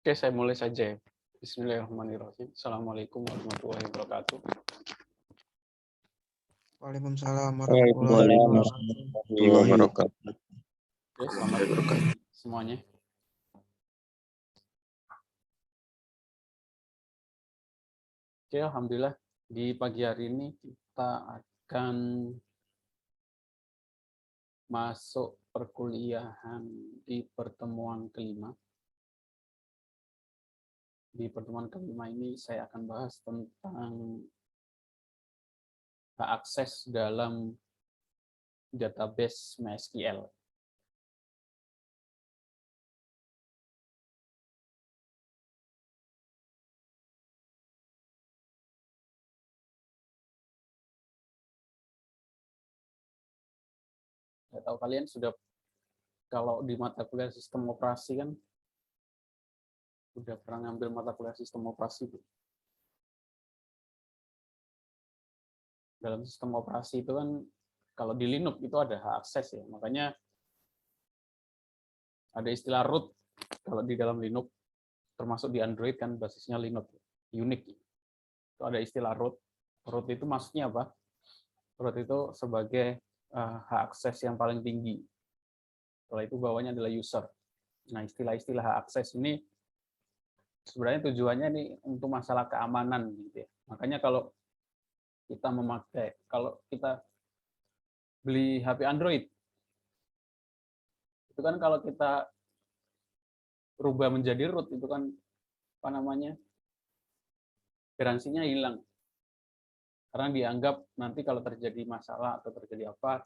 Oke, saya mulai saja. Bismillahirrahmanirrahim. Assalamualaikum warahmatullahi wabarakatuh. Waalaikumsalam warahmatullahi Waalaikumsalam wabarakatuh. warahmatullahi wabarakatuh. Oke, selamat semuanya. Oke, alhamdulillah di pagi hari ini kita akan masuk perkuliahan di pertemuan kelima. Di pertemuan kelima ini saya akan bahas tentang hak akses dalam database MySQL. Saya tahu kalian sudah, kalau di mata kuliah sistem operasi kan, udah pernah ngambil mata kuliah sistem operasi. Dalam sistem operasi itu kan, kalau di Linux itu ada hak akses ya, makanya ada istilah root kalau di dalam Linux, termasuk di Android kan basisnya Linux, Unix. Itu ada istilah root. Root itu maksudnya apa? Root itu sebagai hak akses yang paling tinggi. Setelah itu bawahnya adalah user. Nah, istilah-istilah hak akses ini sebenarnya tujuannya nih untuk masalah keamanan gitu ya. Makanya kalau kita beli HP Android, itu kan kalau kita rubah menjadi root itu kan apa namanya? Garansinya hilang. Karena dianggap nanti kalau terjadi masalah atau terjadi apa,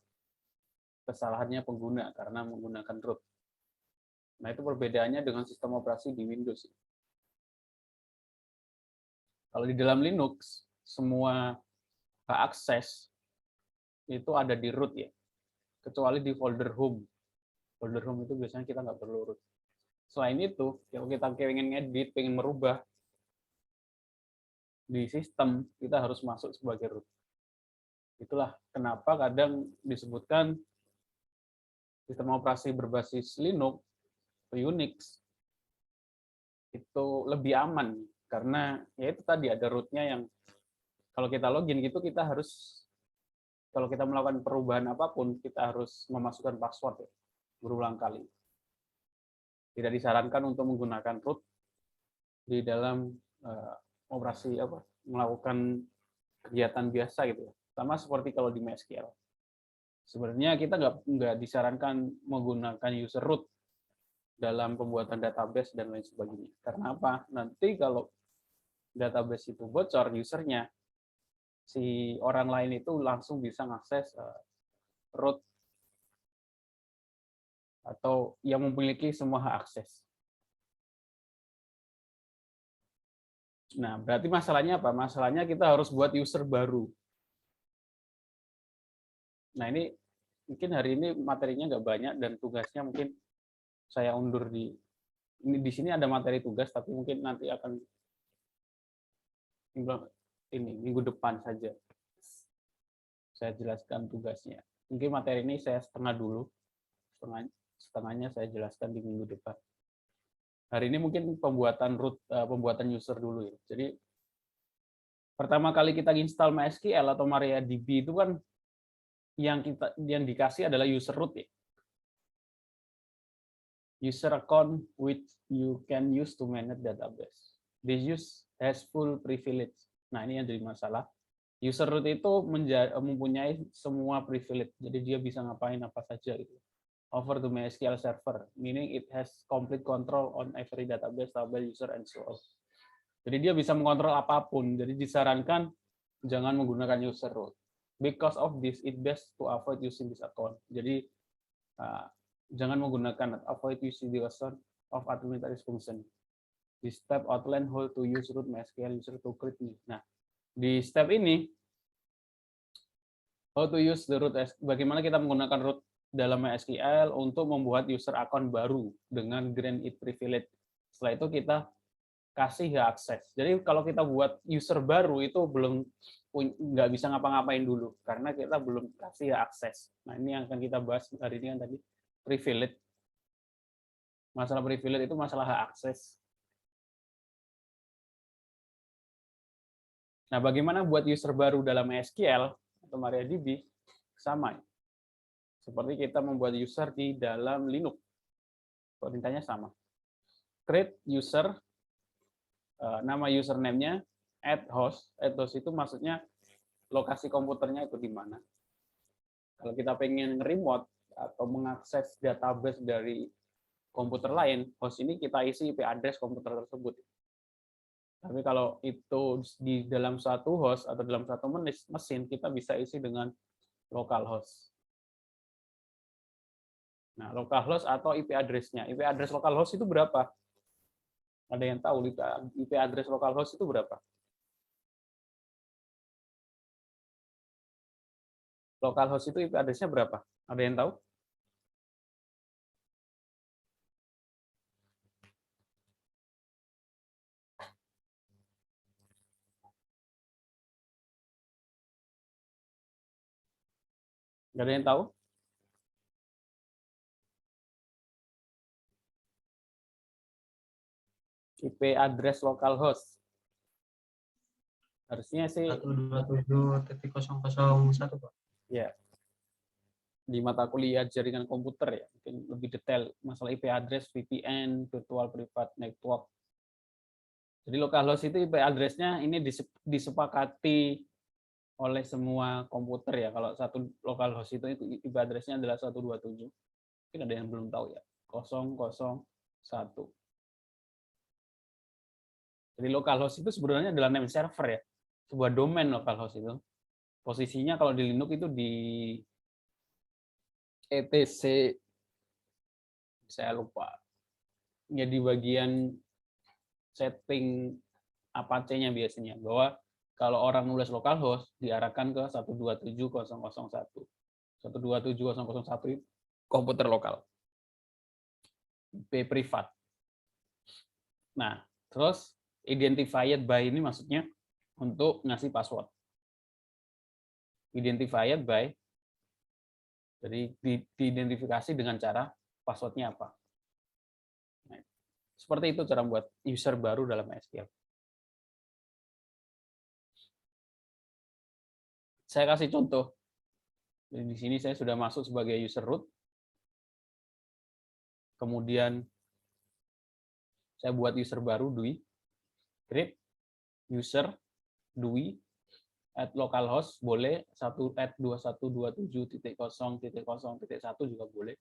kesalahannya pengguna karena menggunakan root. Nah, itu perbedaannya dengan sistem operasi di Windows. Kalau di dalam Linux, semua hak akses itu ada di root ya, kecuali di folder home. Folder home itu biasanya kita nggak perlu root. Selain itu, kalau kita pengen ngedit, pengen merubah di sistem, kita harus masuk sebagai root. Itulah kenapa kadang disebutkan sistem operasi berbasis Linux atau Unix itu lebih aman, karena ya itu tadi ada rootnya yang kalau kita login gitu kita harus, kalau kita melakukan perubahan apapun kita harus memasukkan password ya, berulang kali. Tidak disarankan untuk menggunakan root di dalam operasi melakukan kegiatan biasa gitu. Sama seperti kalau di MySQL. Sebenarnya kita nggak disarankan menggunakan user root dalam pembuatan database dan lain sebagainya. Karena apa? Nanti kalau database itu bocor, usernya, si orang lain itu langsung bisa mengakses root atau yang memiliki semua hak akses. Nah, berarti masalahnya apa? Masalahnya kita harus buat user baru. Nah, ini mungkin hari ini materinya nggak banyak dan tugasnya mungkin saya undur di sini ada materi tugas, tapi mungkin nanti akan minggu depan saja saya jelaskan tugasnya. Mungkin materi ini saya setengah dulu, setengahnya saya jelaskan di minggu depan. Hari ini mungkin pembuatan user dulu ya. Jadi pertama kali kita install MySQL atau MariaDB itu kan yang dikasih adalah user root ya. User account which you can use to manage database. This use has full privilege. Nah, ini yang jadi masalah. User root itu mempunyai semua privilege. Jadi dia bisa ngapain apa saja itu. Over the MySQL server, meaning it has complete control on every database, table, user, and so on. Jadi dia bisa mengontrol apapun. Jadi disarankan jangan menggunakan user root. Because of this, it best to avoid using this account. Jadi jangan menggunakan avoid using the account of administrative function. Di step outline how to use root MySQL user to create me. Nah, di step ini how to use the root, bagaimana kita menggunakan root dalam MySQL untuk membuat user account baru dengan grant it privilege. Setelah itu kita kasih hak akses. Jadi kalau kita buat user baru itu nggak bisa ngapa-ngapain dulu karena kita belum kasih hak akses. Nah, ini yang akan kita bahas hari ini kan tadi privilege. Masalah privilege itu masalah hak akses. Nah, bagaimana buat user baru dalam MySQL atau MariaDB? Sama. Seperti kita membuat user di dalam Linux. Perintahnya sama. Create user, nama username-nya, add host. Add host itu maksudnya lokasi komputernya itu di mana. Kalau kita pengen remote atau mengakses database dari komputer lain, host ini kita isi IP address komputer tersebut. Tapi kalau itu di dalam satu host atau dalam satu mesin, kita bisa isi dengan localhost. Nah, localhost atau IP address-nya. IP address localhost itu berapa? Ada yang tahu IP address localhost itu berapa? Localhost itu IP address-nya berapa? Ada yang tahu? Nggak ada yang tahu? IP address localhost. Harusnya sih 127.001, Pak. ya di mata kuliah jaringan komputer ya, mungkin lebih detail masalah IP address, VPN, virtual private network. Jadi localhost itu IP address-nya ini disepakati oleh semua komputer ya. Kalau satu localhost itu IP address-nya adalah 127. Mungkin ada yang belum tahu ya. 001. Jadi localhost itu sebenarnya adalah name server ya. Sebuah domain localhost itu. Posisinya kalau di Linux itu di etc, saya lupa. Ya di bagian setting Apache-nya biasanya, bahwa kalau orang nulis localhost diarahkan ke 127.001. 127.001 itu komputer lokal. IP privat. Nah, terus identified by ini maksudnya untuk ngasih password. Identified by, jadi diidentifikasi dengan cara passwordnya apa. Nah, seperti itu cara buat user baru dalam MySQL. Saya kasih contoh. Di sini saya sudah masuk sebagai user root. Kemudian saya buat user baru Dwi. Create user Dwi at localhost boleh 1@2127.0.0.1 juga boleh.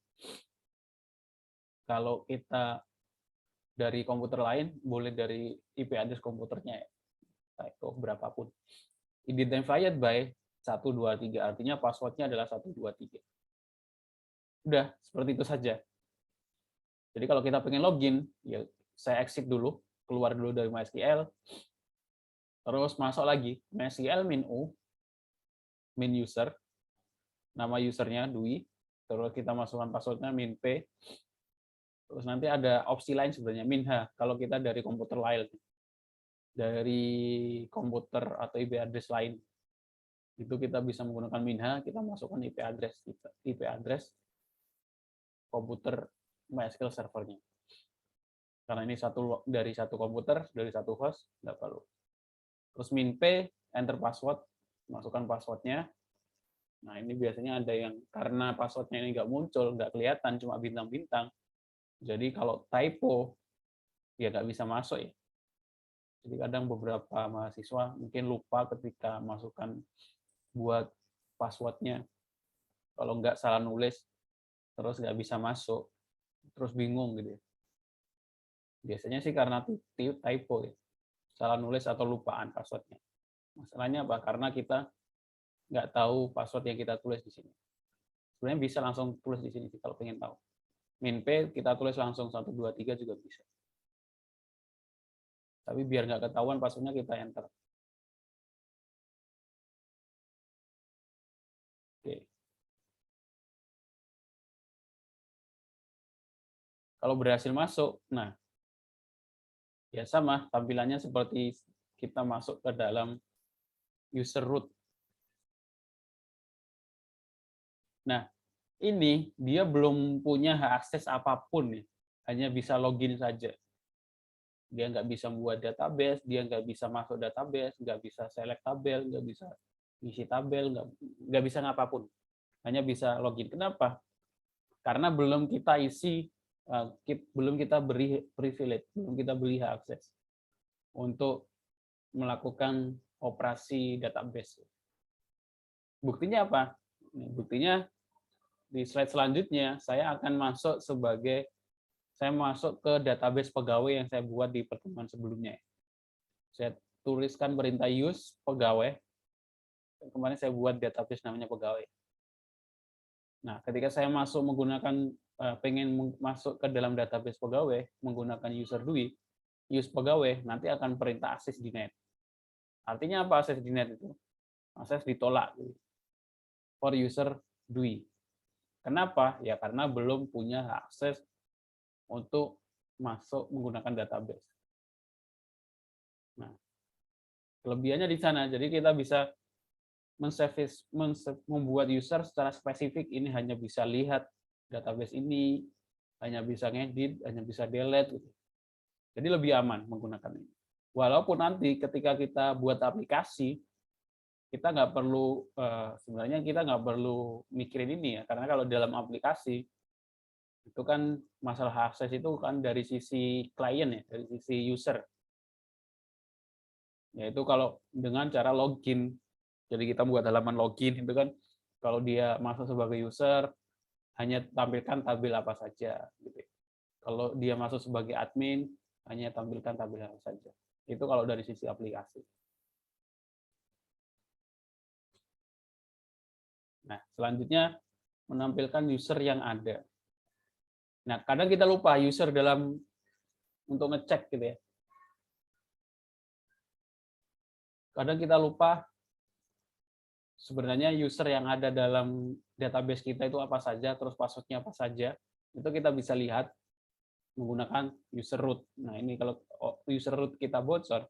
Kalau kita dari komputer lain boleh dari IP address komputernya ya. Itu berapapun. Identified by 123 artinya passwordnya adalah 123. Udah, seperti itu saja. Jadi kalau kita pengen login, ya saya exit dulu, keluar dulu dari MySQL, terus masuk lagi MySQL min U, min user, nama usernya Dwi, terus kita masukkan passwordnya min P, terus nanti ada opsi lain sebenarnya min H kalau kita dari komputer lain, dari komputer atau IP address lain, itu kita bisa menggunakan min H, kita masukkan IP address komputer MySQL servernya. Karena ini dari satu komputer, dari satu host, nggak perlu. Terus min P, enter password, masukkan passwordnya. Nah, ini biasanya ada yang karena passwordnya ini nggak muncul, nggak kelihatan, cuma bintang-bintang. Jadi kalau typo, ya nggak bisa masuk ya. Jadi kadang beberapa mahasiswa mungkin lupa ketika masukkan buat passwordnya. Kalau nggak salah nulis, terus nggak bisa masuk, terus bingung gitu ya. Biasanya sih karena typo ya. Salah nulis atau lupaan passwordnya. Masalahnya apa? Karena kita nggak tahu password yang kita tulis di sini. Sebenarnya bisa langsung tulis di sini kalau pengen tahu. Min P kita tulis langsung 123 juga bisa. Tapi biar nggak ketahuan passwordnya kita enter. Oke. Kalau berhasil masuk, nah ya sama tampilannya seperti kita masuk ke dalam user root. Nah, ini dia belum punya hak akses apapun nih, hanya bisa login saja. Dia nggak bisa membuat database, dia nggak bisa masuk database, nggak bisa select tabel, nggak bisa isi tabel, nggak bisa ngapapun. Hanya bisa login. Kenapa? Karena belum kita isi, belum kita beri privilege, belum kita beri hak akses untuk melakukan operasi database. Buktinya apa? Buktinya di slide selanjutnya saya akan masuk ke database pegawai yang saya buat di pertemuan sebelumnya. Saya tuliskan perintah use pegawai. Kemarin saya buat database namanya pegawai. Nah, ketika saya pengen masuk ke dalam database pegawai menggunakan user DUI, use pegawai, nanti akan perintah access denied. Artinya apa access denied itu? Akses ditolak for user DUI. Kenapa? Ya karena belum punya akses untuk masuk menggunakan database. Nah, kelebihannya di sana. Jadi kita bisa membuat user secara spesifik, ini hanya bisa lihat database ini, hanya bisa ngedit, hanya bisa delete. Gitu. Jadi lebih aman menggunakan ini. Walaupun nanti ketika kita buat aplikasi, kita nggak perlu sebenarnya kita nggak perlu mikirin ini ya, karena kalau dalam aplikasi itu kan masalah akses itu kan dari sisi klien ya, dari sisi user. Yaitu kalau dengan cara login, jadi kita buat halaman login itu kan kalau dia masuk sebagai user hanya tampilkan tabel apa saja. Gitu. Kalau dia masuk sebagai admin hanya tampilkan tabel apa saja. Itu kalau dari sisi aplikasi. Nah, selanjutnya menampilkan user yang ada. Nah, kadang kita lupa user untuk ngecek gitu ya. Kadang kita lupa sebenarnya user yang ada dalam database kita itu apa saja, terus password-nya apa saja. Itu kita bisa lihat menggunakan user root. Nah, ini kalau user root kita bocor,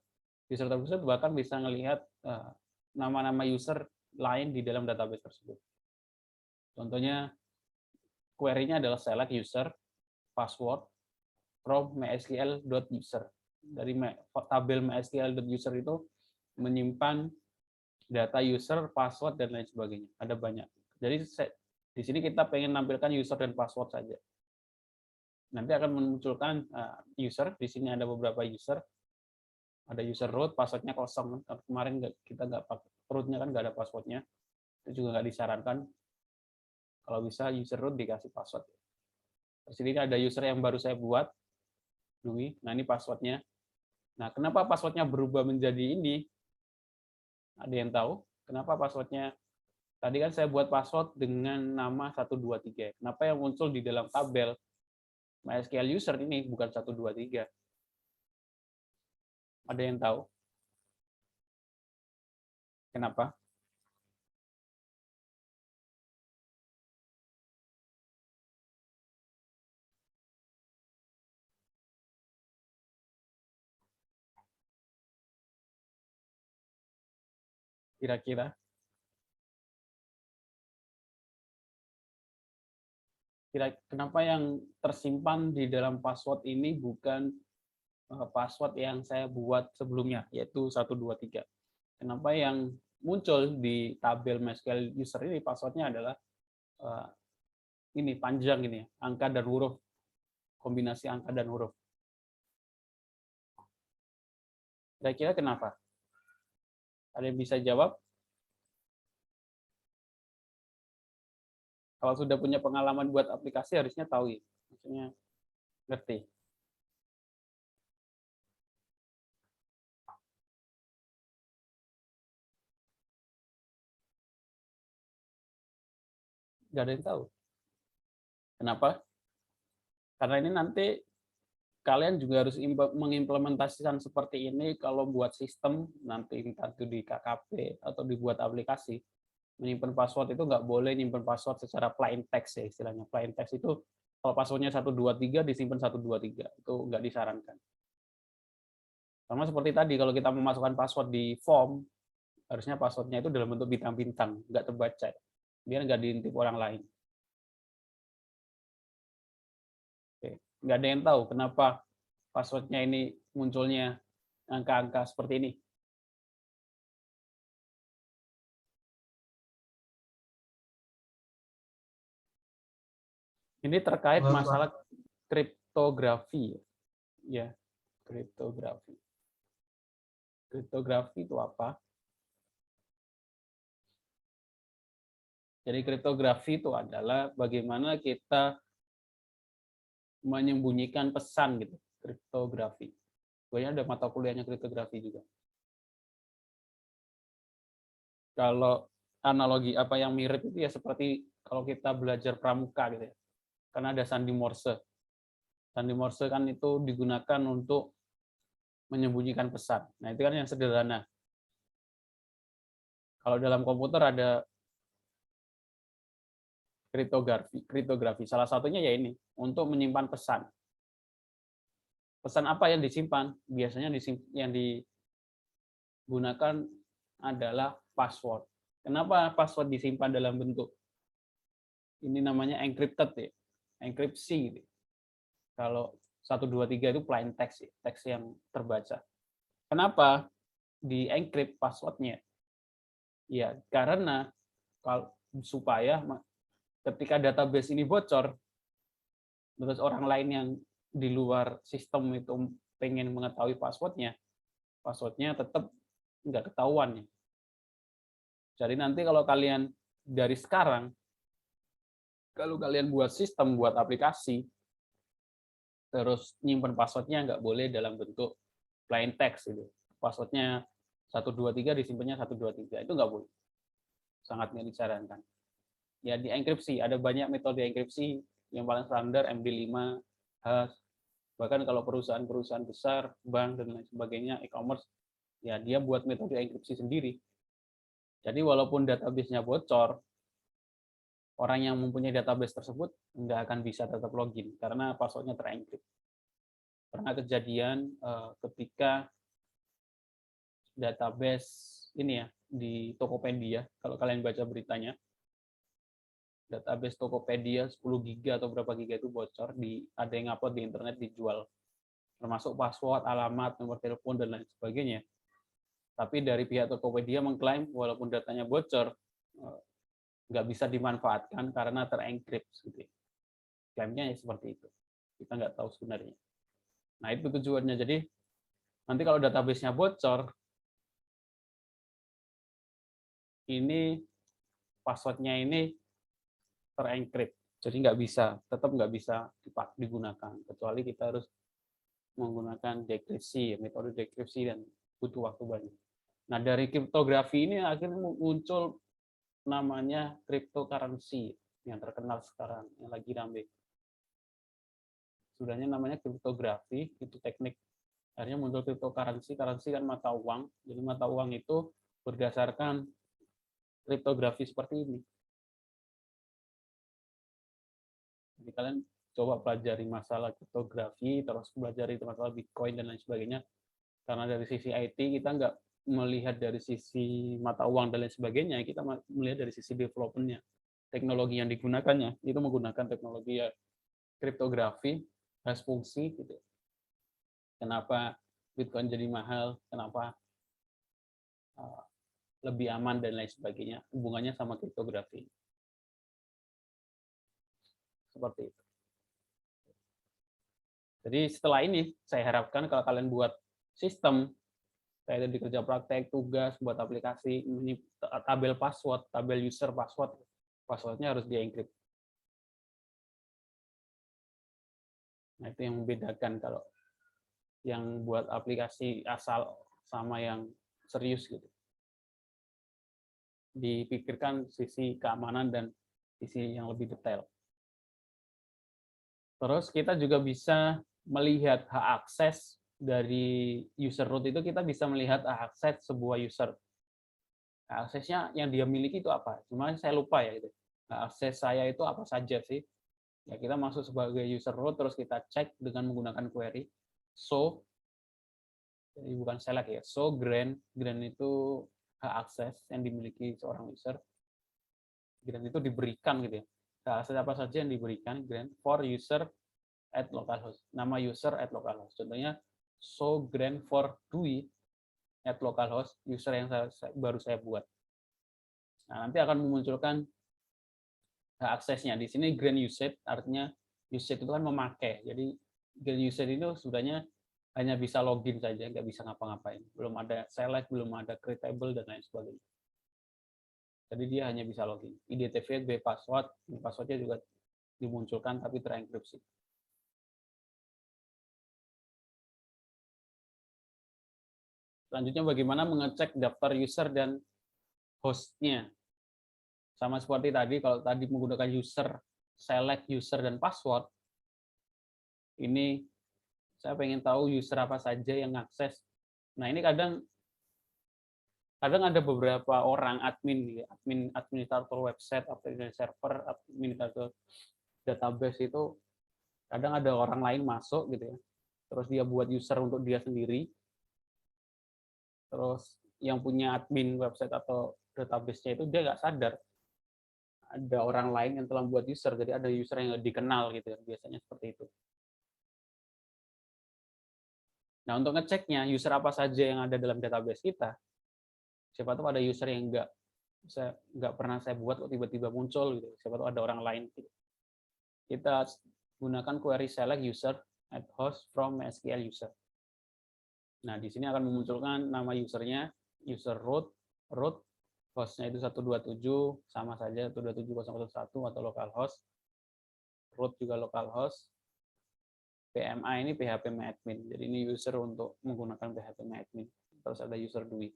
user tersebut bahkan bisa melihat nama-nama user lain di dalam database tersebut. Contohnya, query-nya adalah select user password from mysql.user. Dari tabel mysql.user itu menyimpan data user, password, dan lain sebagainya. Ada banyak. Jadi di sini kita pengen nampilkan user dan password saja. Nanti akan memunculkan user. Di sini ada beberapa user. Ada user root, passwordnya kosong. Kemarin kita nggak pakai rootnya kan nggak ada passwordnya. Itu juga nggak disarankan. Kalau bisa user root dikasih password. Terus ini ada user yang baru saya buat, Dwi. Nah ini passwordnya. Nah kenapa passwordnya berubah menjadi ini? Ada yang tahu? Kenapa passwordnya? Tadi kan saya buat password dengan nama 123. Kenapa yang muncul di dalam tabel MySQL user ini bukan 123? Ada yang tahu? Kenapa? Kira-kira? Kenapa yang tersimpan di dalam password ini bukan password yang saya buat sebelumnya, yaitu 123? Kenapa yang muncul di tabel MySQL user ini passwordnya adalah ini panjang ini, angka dan huruf, kombinasi angka dan huruf. Kira-kira kenapa? Ada yang bisa jawab? Kalau sudah punya pengalaman buat aplikasi harusnya tahu ya. Maksudnya ngerti. Nggak ada yang tahu. Kenapa? Karena ini nanti kalian juga harus mengimplementasikan seperti ini kalau buat sistem, nanti entah itu di KKP atau dibuat aplikasi. Menyimpan password itu nggak boleh nyimpan password secara plain text ya istilahnya. Plain text itu kalau passwordnya 123 disimpan 123, itu nggak disarankan. Sama seperti tadi, kalau kita memasukkan password di form, harusnya passwordnya itu dalam bentuk bintang-bintang, nggak terbaca, biar nggak diintip orang lain. Oke. Nggak ada yang tahu kenapa passwordnya ini munculnya angka-angka seperti ini. Ini terkait masalah kriptografi, ya, kriptografi. Kriptografi itu apa? Jadi kriptografi itu adalah bagaimana kita menyembunyikan pesan gitu, kriptografi. Banyak ada mata kuliahnya kriptografi juga. Kalau analogi apa yang mirip itu ya seperti kalau kita belajar pramuka gitu ya. Karena ada sandi Morse. Sandi Morse kan itu digunakan untuk menyembunyikan pesan. Nah, itu kan yang sederhana. Kalau dalam komputer ada kriptografi. Salah satunya ya ini, untuk menyimpan pesan. Pesan apa yang disimpan? Biasanya yang digunakan adalah password. Kenapa password disimpan dalam bentuk? Ini namanya encrypted ya, enkripsi. Gitu. Kalau 123 itu plain text, teks yang terbaca. Kenapa di encrypt passwordnya? Ya, karena supaya ketika database ini bocor, terus orang lain yang di luar sistem itu pengen mengetahui passwordnya tetap nggak ketahuan. Jadi nanti kalau kalian dari sekarang, kalau kalian buat sistem, buat aplikasi, terus nyimpen passwordnya nggak boleh dalam bentuk plain text gitu. Passwordnya 123 disimpannya 123, itu nggak boleh. Sangat nggak disarankan. Ya dienkripsi, ada banyak metode enkripsi, yang paling standar MD5, hash, bahkan kalau perusahaan-perusahaan besar, bank dan lain sebagainya, e-commerce, ya dia buat metode enkripsi sendiri. Jadi walaupun database-nya bocor, orang yang mempunyai database tersebut nggak akan bisa tetap login karena passwordnya terenkrip. Pernah kejadian ketika database ini ya di Tokopedia, kalau kalian baca beritanya, database Tokopedia 10 giga atau berapa giga itu bocor, ada yang upload di internet dijual, termasuk password, alamat, nomor telepon dan lain sebagainya. Tapi dari pihak Tokopedia mengklaim walaupun datanya bocor, nggak bisa dimanfaatkan karena terenkrip. Gitu. Klaimnya ya seperti itu. Kita nggak tahu sebenarnya. Nah itu tujuannya. Jadi nanti kalau database-nya bocor, ini password-nya ini terenkrip. Jadi tetap nggak bisa digunakan. Kecuali kita harus menggunakan dekripsi, metode dekripsi dan butuh waktu banyak. Nah dari kriptografi ini akhirnya muncul namanya cryptocurrency yang terkenal sekarang, yang lagi rame. Sudahnya namanya kriptografi, itu teknik. Akhirnya muncul cryptocurrency, currency kan mata uang. Jadi mata uang itu berdasarkan kriptografi seperti ini. Jadi kalian coba pelajari masalah kriptografi, terus pelajari masalah Bitcoin dan lain sebagainya. Karena dari sisi IT kita nggak melihat dari sisi mata uang dan lain sebagainya, kita melihat dari sisi development-nya, teknologi yang digunakannya, itu menggunakan teknologi ya kriptografi, hash fungsi, gitu. Kenapa Bitcoin jadi mahal, kenapa lebih aman dan lain sebagainya, hubungannya sama kriptografi. Seperti itu. Jadi setelah ini, saya harapkan kalau kalian buat sistem, kayak di kerja praktek, tugas, buat aplikasi, ini tabel password, tabel user password, passwordnya harus dienkrip. Nah, itu yang membedakan kalau yang buat aplikasi asal sama yang serius gitu. Dipikirkan sisi keamanan dan sisi yang lebih detail. Terus kita juga bisa melihat hak akses dari user root itu, kita bisa melihat hak akses sebuah user. Hak aksesnya yang dia miliki itu apa? Cuma saya lupa ya itu. Hak akses saya itu apa saja sih? Ya kita masuk sebagai user root, terus kita cek dengan menggunakan query so, jadi bukan select ya, so grant itu hak akses yang dimiliki seorang user. Grant itu diberikan gitu ya. Hak akses apa saja yang diberikan grant for user at localhost. Nama user at localhost. Contohnya show grant for Dwi at localhost user yang baru saya buat. Nah, nanti akan memunculkan hak aksesnya. Di sini grant usage artinya usage itu kan memakai. Jadi grant usage itu sebenarnya hanya bisa login saja, nggak bisa ngapa-ngapain. Belum ada select, belum ada creatable, dan lain sebagainya. Jadi dia hanya bisa login. IDTV, password, passwordnya juga dimunculkan tapi terenkripsi. Selanjutnya bagaimana mengecek daftar user dan hostnya. Sama seperti tadi, kalau tadi menggunakan user, select user dan password, ini saya pengen tahu user apa saja yang akses. Nah, ini kadang ada beberapa orang admin administrator website, administrator server, administrator database itu kadang ada orang lain masuk gitu ya. Terus dia buat user untuk dia sendiri. Terus yang punya admin website atau database-nya itu dia nggak sadar ada orang lain yang telah membuat user, jadi ada user yang dikenal gitu ya, biasanya seperti itu. Nah, untuk ngeceknya user apa saja yang ada dalam database kita, siapa tahu ada user yang nggak pernah saya buat kok tiba-tiba muncul gitu, siapa tahu ada orang lain gitu. Kita gunakan query select user at host from SQL user. Nah, di sini akan memunculkan nama usernya, user root, hostnya itu 127, sama saja 127.0.1 atau localhost, root juga localhost, PMA ini php-admin, jadi ini user untuk menggunakan php-admin. Terus ada user Dwi.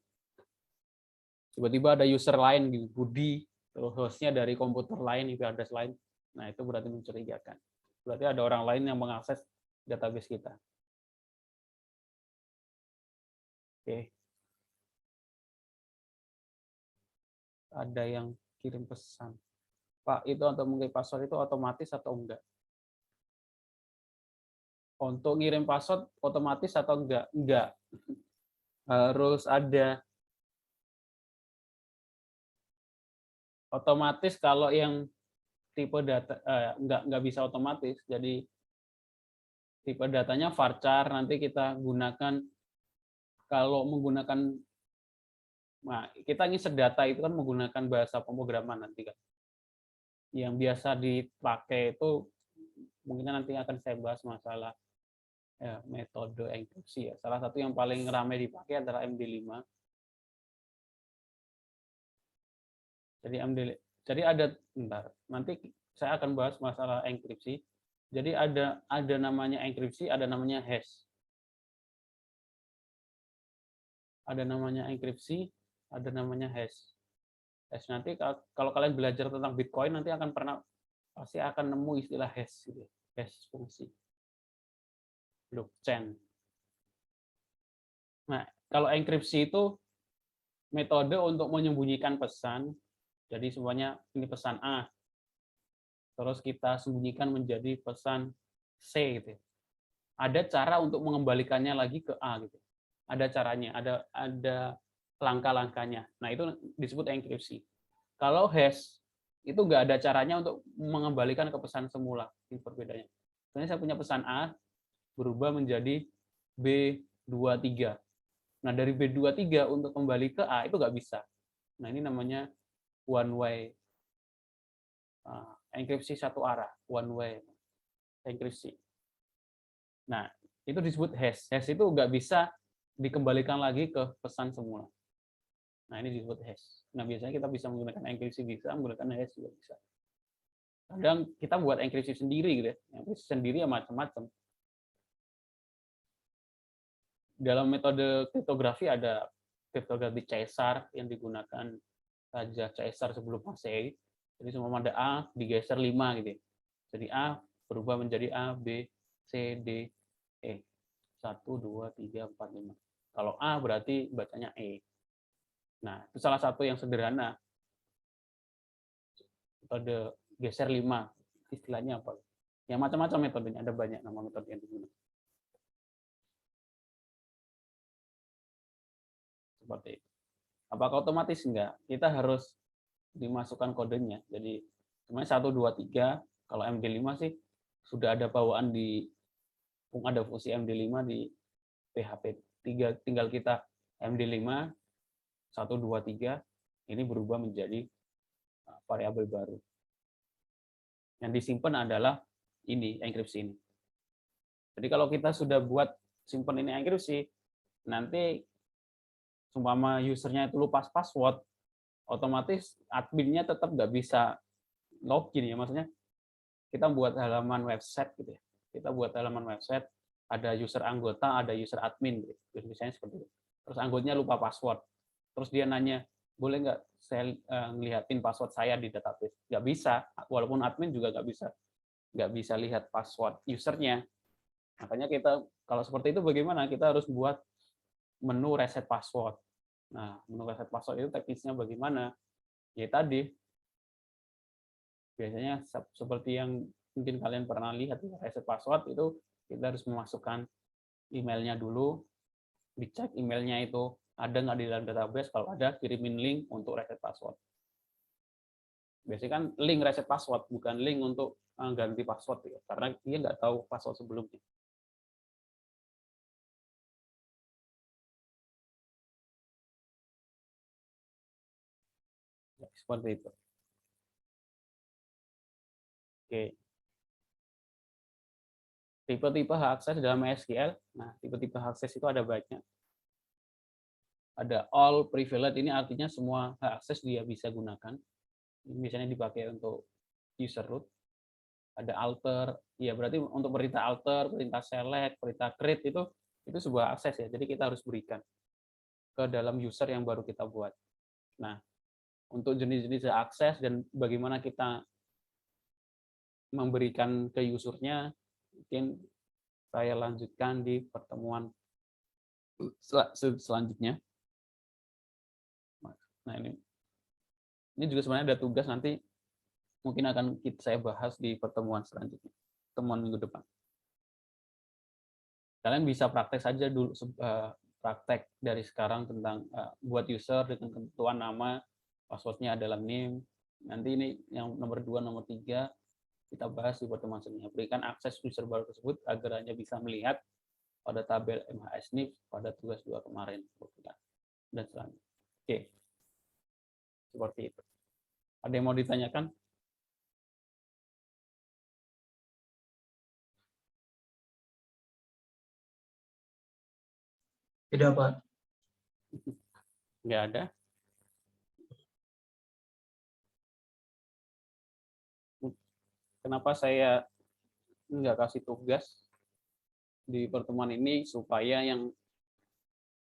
Tiba-tiba ada user lain gitu, Budi, terus hostnya dari komputer lain, IP address lain. Nah, itu berarti mencurigakan. Berarti ada orang lain yang mengakses database kita. Oke. Ada yang kirim pesan. Pak, itu untuk mengisi password itu otomatis atau enggak? Untuk ngirim password otomatis atau enggak? Enggak. Harus ada otomatis kalau yang tipe data enggak bisa otomatis. Jadi tipe datanya varchar, nanti kita gunakan kalau menggunakan kita insert data itu kan menggunakan bahasa pemrograman nanti kan. Yang biasa dipakai itu mungkin nanti akan saya bahas masalah metode enkripsi ya. Salah satu yang paling ramai dipakai adalah MD5. Jadi ada nanti saya akan bahas masalah enkripsi. Jadi ada namanya enkripsi, ada namanya hash. Ada namanya enkripsi, ada namanya hash. Hash nanti kalau kalian belajar tentang Bitcoin nanti pasti akan nemu istilah hash gitu. Hash fungsi. Blockchain. Nah, kalau enkripsi itu metode untuk menyembunyikan pesan. Jadi semuanya ini pesan A. Terus kita sembunyikan menjadi pesan C gitu. Ada cara untuk mengembalikannya lagi ke A gitu. Ada caranya, ada langkah-langkahnya. Nah, itu disebut enkripsi. Kalau hash itu nggak ada caranya untuk mengembalikan ke pesan semula. Ini perbedaannya. Sebenarnya saya punya pesan A berubah menjadi B23. Nah, dari B23 untuk kembali ke A itu nggak bisa. Nah, ini namanya one way enkripsi satu arah, one way enkripsi. Nah, itu disebut hash. Hash itu nggak bisa dikembalikan lagi ke pesan semula. Nah, ini disebut hash. Nah, biasanya kita bisa menggunakan enkripsi, bisa menggunakan hash juga bisa. Kadang kita buat enkripsi sendiri gitu ya. Enkripsi sendiri ya macam-macam. Dalam metode kriptografi ada kriptografi Caesar yang digunakan Raja Caesar sebelum Masehi. Jadi semua ada A digeser 5 gitu ya. Jadi A berubah menjadi A, B, C, D, E. 1, 2, 3, 4, 5. Kalau A berarti bacanya E. Nah, itu salah satu yang sederhana. Metode geser 5. Istilahnya apa? Ya macam-macam metodenya, ada banyak nama metode yang digunakan. Seperti itu. Apakah otomatis? Enggak. Kita harus dimasukkan kodenya. Jadi sebenarnya 1, 2, 3, kalau MD5 sih sudah ada bawaan ada fungsi MD5 di PHP 3, tinggal kita MD5 1 2 3 ini berubah menjadi variabel baru. Yang disimpan adalah ini enkripsi ini. Jadi kalau kita sudah buat simpan ini enkripsi, nanti umpama usernya itu lupa password, otomatis adminnya tetap nggak bisa login ya, maksudnya kita buat halaman website gitu ya. Kita buat halaman website, ada user anggota, ada user admin gitu. Misalnya seperti itu. Terus anggotanya lupa password. Terus dia nanya, boleh nggak saya ngeliatin password saya di database? Nggak bisa, walaupun admin juga nggak bisa lihat password usernya. Makanya kita kalau seperti itu bagaimana? Kita harus buat menu reset password. Nah, menu reset password itu teknisnya bagaimana? Ya tadi, biasanya seperti yang mungkin kalian pernah lihat, reset password itu kita harus memasukkan emailnya dulu, dicek emailnya itu ada nggak di dalam database, kalau ada kirimin link untuk reset password. Biasanya kan link reset password, bukan link untuk ganti password ya, karena dia nggak tahu password sebelumnya. Ya, seperti itu. Oke. Tipe-tipe hak akses dalam MySQL. Nah, tipe-tipe hak akses itu ada banyak. Ada all privilege, ini artinya semua hak akses dia bisa gunakan. Ini biasanya dipakai untuk user root. Ada alter, ya berarti untuk perintah alter, perintah select, perintah create itu sebuah akses ya. Jadi kita harus berikan ke dalam user yang baru kita buat. Nah, untuk jenis-jenis akses dan bagaimana kita memberikan ke usernya, mungkin saya lanjutkan di pertemuan selanjutnya. Nah, ini juga sebenarnya ada tugas nanti mungkin akan saya bahas di pertemuan selanjutnya, pertemuan minggu depan. Kalian bisa praktek saja dulu, praktek dari sekarang tentang buat user dengan ketentuan nama, passwordnya adalah name. Nanti ini yang nomor 2, nomor 3 kita bahas di pertemuan selanjutnya. Berikan akses user baru tersebut agar hanya bisa melihat pada tabel MHSNIF pada tugas 2 kemarin dan selanjutnya. Oke, seperti itu. Ada yang mau ditanyakan? Tidak, Pak. Nggak ada. Kenapa saya nggak kasih tugas di pertemuan ini, supaya yang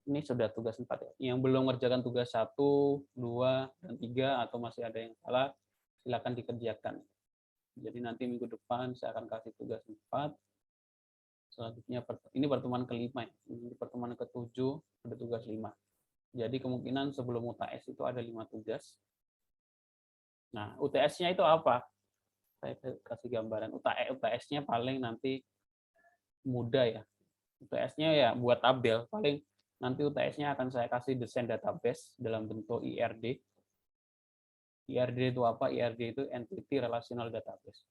ini sudah tugas 4 ya, yang belum mengerjakan tugas 1, 2, dan 3 atau masih ada yang salah, silakan dikerjakan. Jadi nanti minggu depan saya akan kasih tugas 4. Selanjutnya ini pertemuan kelima, ini pertemuan ke-7 ada tugas 5. Jadi kemungkinan sebelum UTS itu ada 5 tugas. Nah, UTS-nya itu apa? Saya kasih gambaran. UTS-nya paling nanti mudah ya. UTS-nya ya buat tabel. Paling nanti UTS-nya akan saya kasih desain database dalam bentuk IRD. IRD itu apa? IRD itu Entity Relational Database.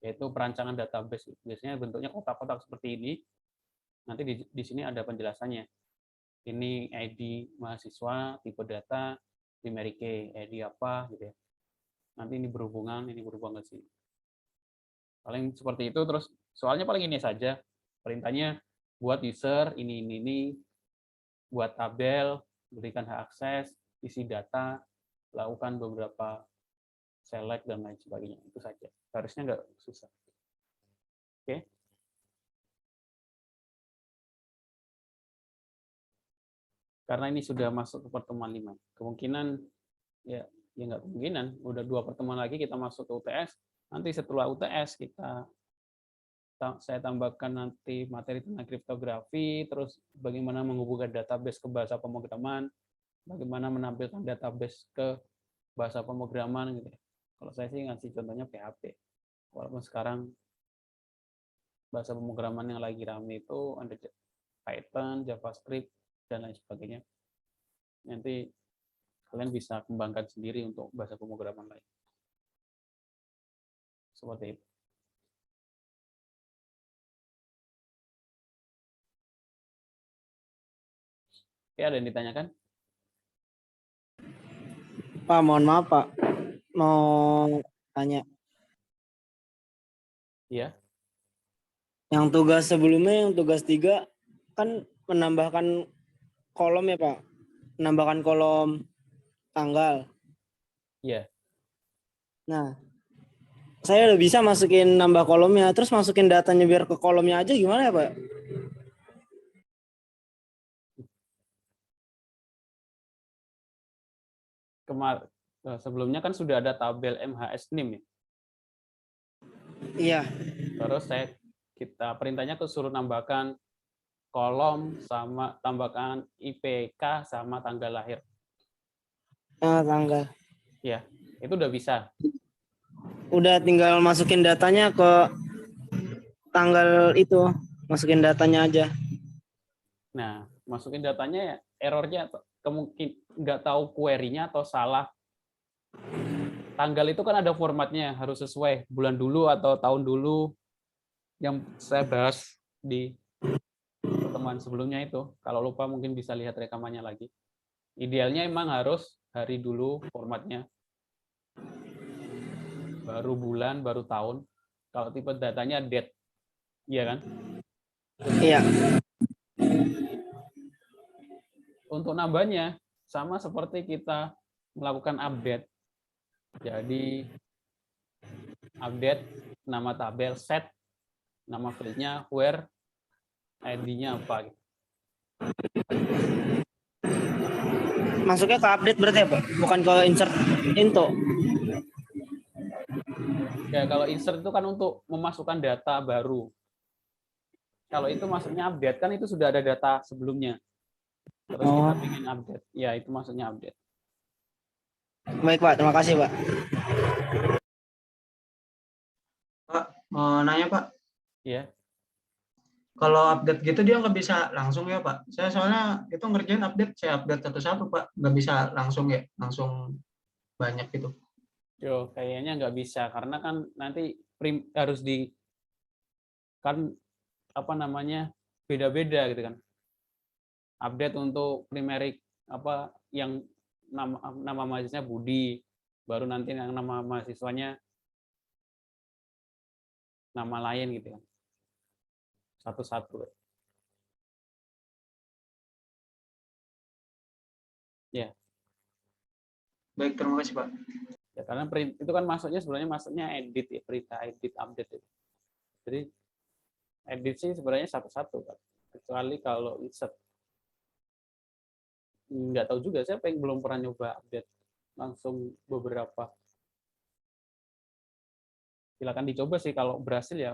Yaitu perancangan database. Biasanya bentuknya kotak-kotak seperti ini. Nanti di sini ada penjelasannya. Ini ID mahasiswa, tipe data, primary key, ID apa, gitu ya. Nanti ini berhubungan ke sini. Paling seperti itu, terus soalnya paling ini saja. Perintahnya buat user, ini, buat tabel, berikan hak akses, isi data, lakukan beberapa select, dan lain sebagainya. Itu saja. Harusnya nggak susah. Oke. Karena ini sudah masuk ke pertemuan 5. Kemungkinan, ya nggak kemungkinan, udah 2 pertemuan lagi kita masuk ke UTS. Nanti setelah UTS saya tambahkan nanti materi tentang kriptografi, terus bagaimana menghubungkan database ke bahasa pemrograman, bagaimana menampilkan database ke bahasa pemrograman gitu ya. Kalau saya sih ngasih contohnya PHP. Walaupun sekarang bahasa pemrograman yang lagi rame itu ada Python, JavaScript, dan lain sebagainya. Nanti kalian bisa kembangkan sendiri untuk bahasa pemrograman lain. Seperti itu. Oke, ada yang ditanyakan? Pak, mohon maaf Pak, mau tanya. Iya. Yang tugas sebelumnya, yang tugas 3 kan menambahkan kolom ya Pak, menambahkan kolom tanggal. Iya. Nah, saya udah bisa masukin nambah kolomnya, terus masukin datanya biar ke kolomnya aja gimana ya Pak? Sebelumnya kan sudah ada tabel MHS NIM ya. Iya. Terus kita perintahnya ke suruh nambahkan kolom sama tambahkan IPK sama tanggal lahir. Tanggal. Ya, itu udah bisa. Udah tinggal masukin datanya ke tanggal itu, masukin datanya aja. Nah, masukin datanya ya, errornya kemungkinan nggak tahu query-nya atau salah. Tanggal itu kan ada formatnya, harus sesuai bulan dulu atau tahun dulu yang saya bahas di pertemuan sebelumnya itu. Kalau lupa mungkin bisa lihat rekamannya lagi. Idealnya emang harus hari dulu formatnya. Baru bulan, baru tahun. Kalau tipe datanya date. Iya kan? Iya. Untuk nambahnya, sama seperti kita melakukan update. Jadi, update, nama tabel, set, nama fieldnya, where, ID-nya apa. Masuknya ke update berarti ya Pak? Bukan ke insert into. Ya, kalau insert itu kan untuk memasukkan data baru. Kalau itu maksudnya update, kan itu sudah ada data sebelumnya. Terus kita ingin update. Ya, itu maksudnya update. Baik Pak, terima kasih Pak. Pak, mau nanya Pak. Iya. Kalau update gitu dia nggak bisa langsung ya Pak? Saya soalnya itu ngerjain update, saya update satu-satu Pak. Nggak bisa langsung ya, langsung banyak gitu. Yo, kayaknya nggak bisa. Karena kan nanti harus kan apa namanya, beda-beda gitu kan. Update untuk primary apa yang nama mahasiswanya Budi, baru nanti yang nama mahasiswanya nama lain gitu kan. Satu-satu. Ya. Baik, terima kasih Pak. Ya, karena itu kan sebenarnya edit ya, perintah edit update itu. Jadi edit sih sebenarnya satu-satu kan. Kecuali kalau insert. Nggak tahu juga, saya belum pernah nyoba update langsung beberapa. Silakan dicoba sih, kalau berhasil ya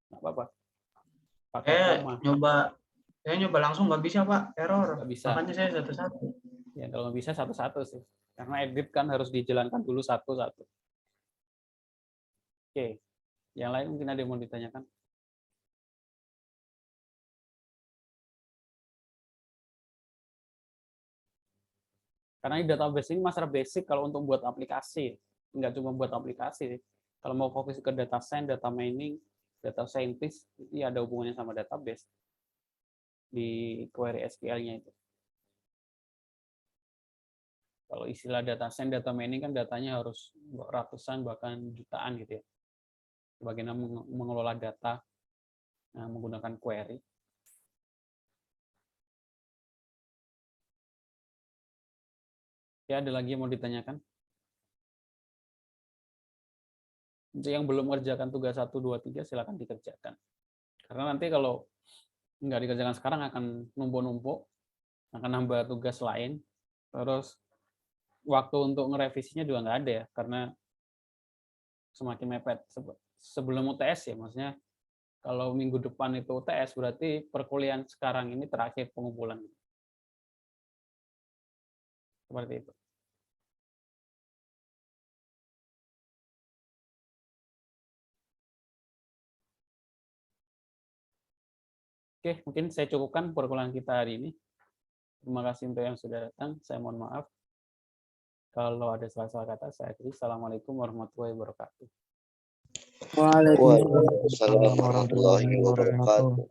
nggak apa-apa. Pakai koma. Saya nyoba langsung nggak bisa Pak, error. Nggak bisa. Makanya saya satu-satu. Ya, kalau nggak bisa satu-satu sih. Karena edit kan harus dijalankan dulu satu-satu. Oke. Yang lain mungkin ada yang mau ditanyakan? Karena di database ini masalah basic kalau untuk buat aplikasi. Nggak cuma buat aplikasi. Kalau mau fokus ke data science, data mining, data scientist, itu ada hubungannya sama database. Di query SQL-nya itu. Kalau istilah data science, data mining kan datanya harus ratusan bahkan jutaan gitu ya. Bagaimana mengelola data menggunakan query. Ya, ada lagi yang mau ditanyakan? Untuk yang belum mengerjakan tugas 1, 2, 3, silakan dikerjakan. Karena nanti kalau nggak dikerjakan sekarang akan numpuk-numpuk, akan nambah tugas lain, terus waktu untuk ngerevisinya juga nggak ada ya, karena semakin mepet. Sebelum UTS ya, maksudnya kalau minggu depan itu UTS, berarti perkuliahan sekarang ini terakhir pengumpulan. Seperti itu. Oke, mungkin saya cukupkan perkuliahan kita hari ini. Terima kasih untuk yang sudah datang. Saya mohon maaf kalau ada salah-salah kata. Saya akhiri. Assalamualaikum warahmatullahi wabarakatuh. Waalaikumsalam warahmatullahi wabarakatuh.